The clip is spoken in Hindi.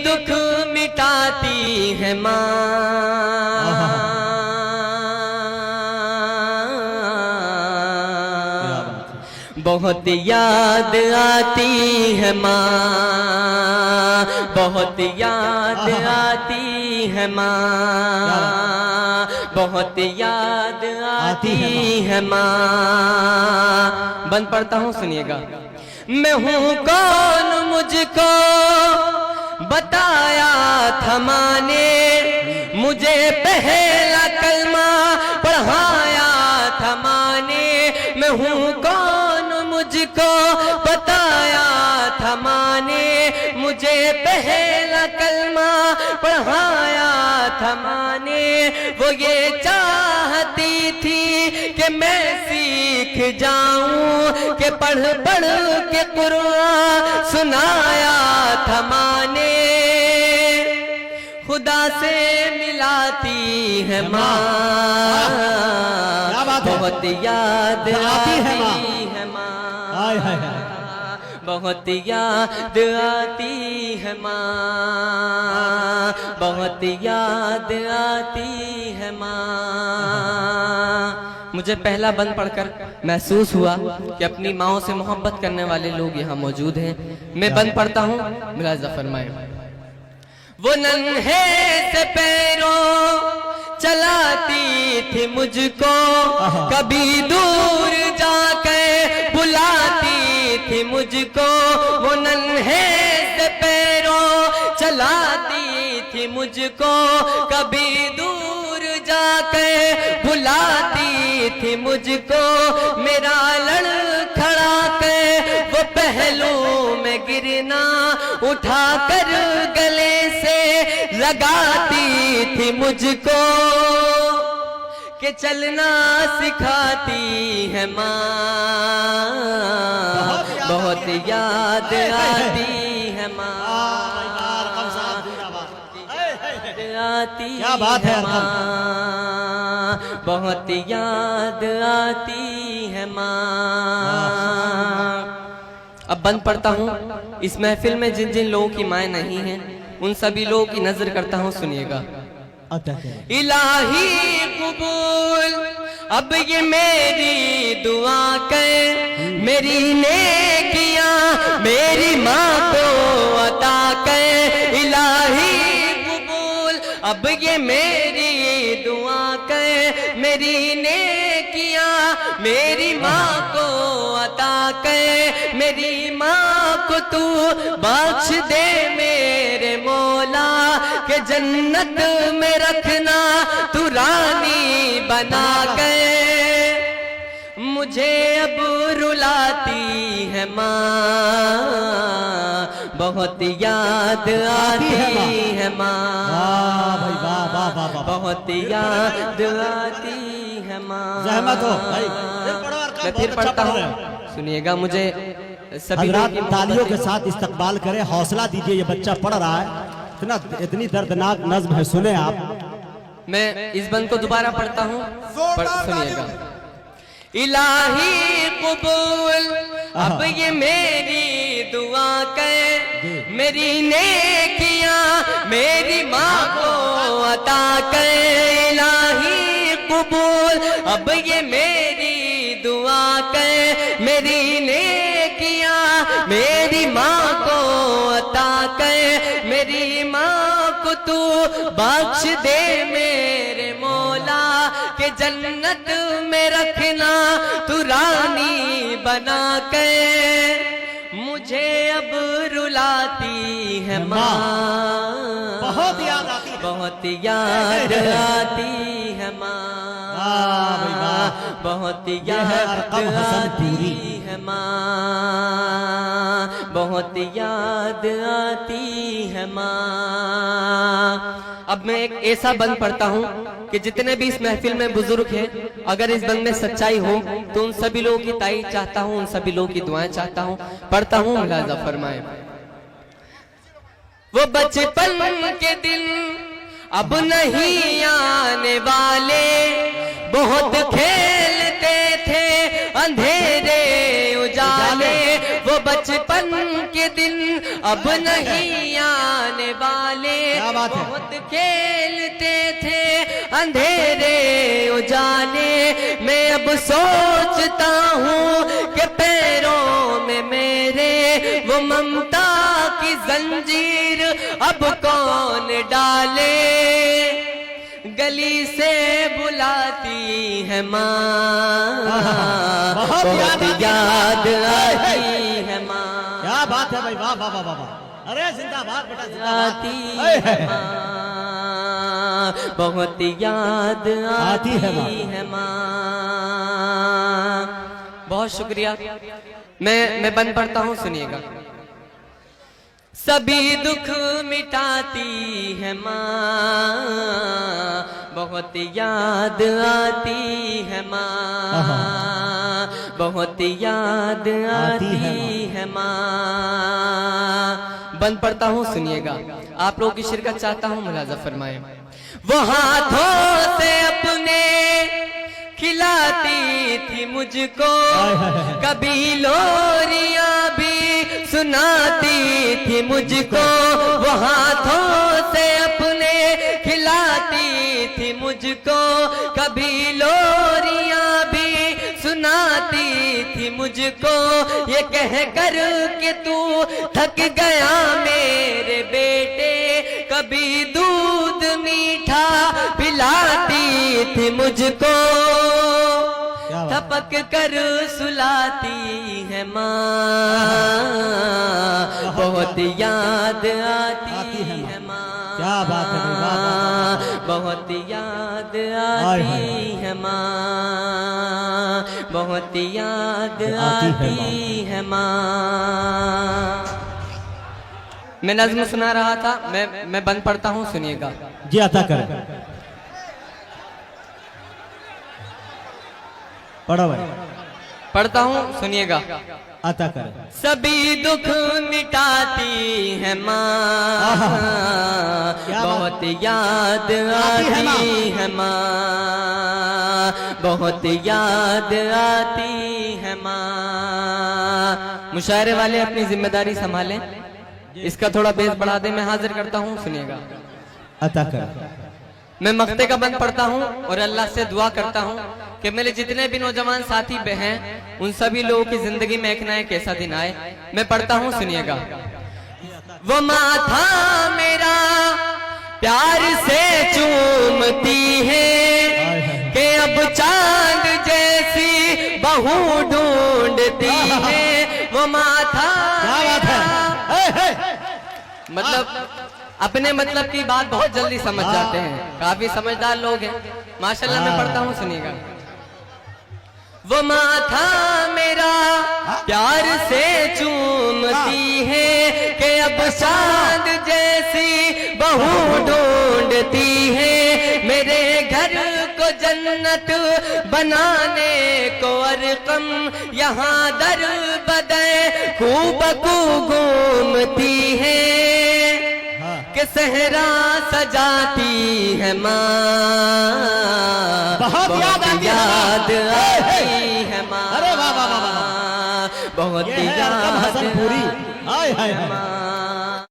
दुख मिटाती है माँ। बहुत याद आती है माँ, बहुत याद आती है माँ, बहुत याद आती है माँ। बंद पढ़ता हूँ, सुनिएगा। मैं हूँ कौन मुझको बताया था माँ ने, मुझे पहला कलमा पढ़ाया था माँ ने। मैं हूँ कौन मुझको बताया था माँ ने, मुझे पहला कलमा पढ़ाया था माँ ने। वो ये चाहती थी कि मैं सीख जाऊं, कि पढ़ पढ़ के कुरान सुनाया था माँ ने। खुदा से मिलाती है माँ, बहुत याद आती है माँ, बहुत याद आती है माँ, बहुत याद आती है माँ। मुझे पहला बंद पढ़कर महसूस हुआ कि अपनी माँओं से मोहब्बत करने वाले लोग यहाँ मौजूद हैं। मैं बंद पढ़ता हूँ, मुलाहिज़ा फरमाएं। वो नन्हे से पैरों चलाती थी मुझको, कभी दूर जाकर बुलाती थी मुझको। वो नन्हे से पैरों चलाती थी मुझको, कभी दूर जाकर बुलाती थी मुझको। मेरा लड़खड़ा कर वो पहलू में गिरना उठा कर गले से लगाती थी मुझको, कि चलना सिखाती है माँ, बहुत याद आती है माँ, क्या बात है माँ, बहुत याद आती है माँ। अब बंद पढ़ता हूँ। इस महफिल में जिन जिन लोगों की माएँ नहीं हैं, उन सभी लोगों की नजर करता हूँ, सुनिएगा। इलाही कबूल अब ये मेरी दुआ कर, मेरी नेकियां मेरी माँ को अता कर। इलाही कबूल अब ये मेरी दुआ कर, मेरी नेकियां मेरी माँ को अता कर। मेरी माँ को तू बख्श दे मेरे मौला, के जन्नत में रखना तू रानी बना के। मुझे अब रुलाती है माँ, बहुत याद आती है माँ, बहुत याद आती है माँ। मैं फिर पढ़ता हूँ, सुनिएगा। मुझे सभी तालियों के साथ इस्तकबाल करें, हौसला दीजिए। ये बच्चा पढ़ रहा है, इतनी दर्दनाक नज्म है, सुने आप। मैं इस बंद को दोबारा पढ़ता हूँ, सुनिएगा। इलाही कबूल अब ये मेरी दुआ कर, मेरी नेकियां मेरी माँ को अता कर। इलाही कबूल अब ये मेरी दुआ कर, मेरी नेकियां मेरी माँ को अता कर। मेरी माँ को तू बख्श दे मेरे मौला, के जन्नत में रखना तू रानी बना कर। मुझे अब रुलाती है माँ, बहुत याद आती है, बहुत याद आती है माँ, बहुत याद आती है माँ, बहुत याद आती है माँ। अब मैं एक ऐसा बंद पढ़ता हूँ कि जितने भी इस महफिल में बुजुर्ग हैं, अगर इस बंद में सच्चाई हो तो उन सभी लोगों की ताईद चाहता हूँ, उन सभी लोगों की दुआएं चाहता हूँ। पढ़ता हूँ, मुलाहिज़ा फरमाए। वो बचपन के दिन अब नहीं आने वाले, बहुत खेलते थे अंधेरे उजाले। वो बचपन के दिन अब नहीं आने वाले। क्या बात है? बहुत खेलते थे अंधेरे उजाले। मैं अब सोचता हूँ कि पैरों में मेरे वो ममता की जंजीर अब कौन डाले। गली से बुलाती है माँ, बहुत बहुत याद आती है माँ। क्या बात है भाई, वाह वाह वाह वाह। अरे जिंदाबाद बेटा, आती जिंदाबाद। है माँ, बहुत याद आती है माँ। बहुत शुक्रिया। मैं बन पढ़ता हूँ, सुनिएगा। सभी दुख मिटाती है माँ, बहुत याद आती है माँ, बहुत याद आती है माँ। बंद पढ़ता हूँ, सुनिएगा। आप लोगों की शिरकत चाहता हूँ, मुलाजा फरमाए। वो हाथों से अपने खिलाती थी मुझको, कभी लोरियां भी सुनाती थी मुझको। वो हाथों से अपने खिलाती थी मुझको, कभी लोरियां भी सुनाती थी मुझको। ये कह कर के तू थक गया मेरे बेटे, कभी दूध मीठा पिलाती थी मुझको। थपक कर सुलाती है माँ, बहुत याद आती है माँ। क्या बात है, बहुत याद आती है माँ, बहुत याद आती है माँ। मैं नज़्म सुना रहा था, मैं बंद पढ़ता हूँ, सुनिएगा। जी अता कर, पढ़ो भाई। पढ़ता हूँ, सुनिएगा। अता कर। सभी दुख मिटाती है माँ, बहुत याद आती है माँ, बहुत याद आती है माँ। मुशायरे वाले अपनी जिम्मेदारी संभालें, इसका थोड़ा बेस बढ़ा दे। मैं हाजिर करता हूँ, सुनिएगा। अता कर। मैं मक्ते का बंद पढ़ता हूँ और अल्लाह से दुआ करता हूँ कि मेरे जितने भी नौजवान साथी हैं, उन सभी लोगों की जिंदगी में एक ना एक ऐसा दिन आए। मैं पढ़ता हूँ, सुनिएगा। वो माथा मेरा प्यार से चूमती है कि अब चांद जैसी बहू ढूंढती है। वो माथा मतलब अपने मतलब की बात बहुत जल्दी समझ जाते हैं, काफी समझदार लोग हैं माशाल्लाह। मैं पढ़ता हूँ, सुनिएगा। वो माथा मेरा प्यार से चूमती है कि अब चांद जैसी बहू ढूंढती है। मेरे घर को जन्नत बनाने को अरकम यहाँ दर बदर खूब घूमती है कि सहरा सजाती है माँ, बहुत याद आती है माँ। अरे वाह वाह वाह, बहुत याद हसन पूरी। हाय हाय हाय।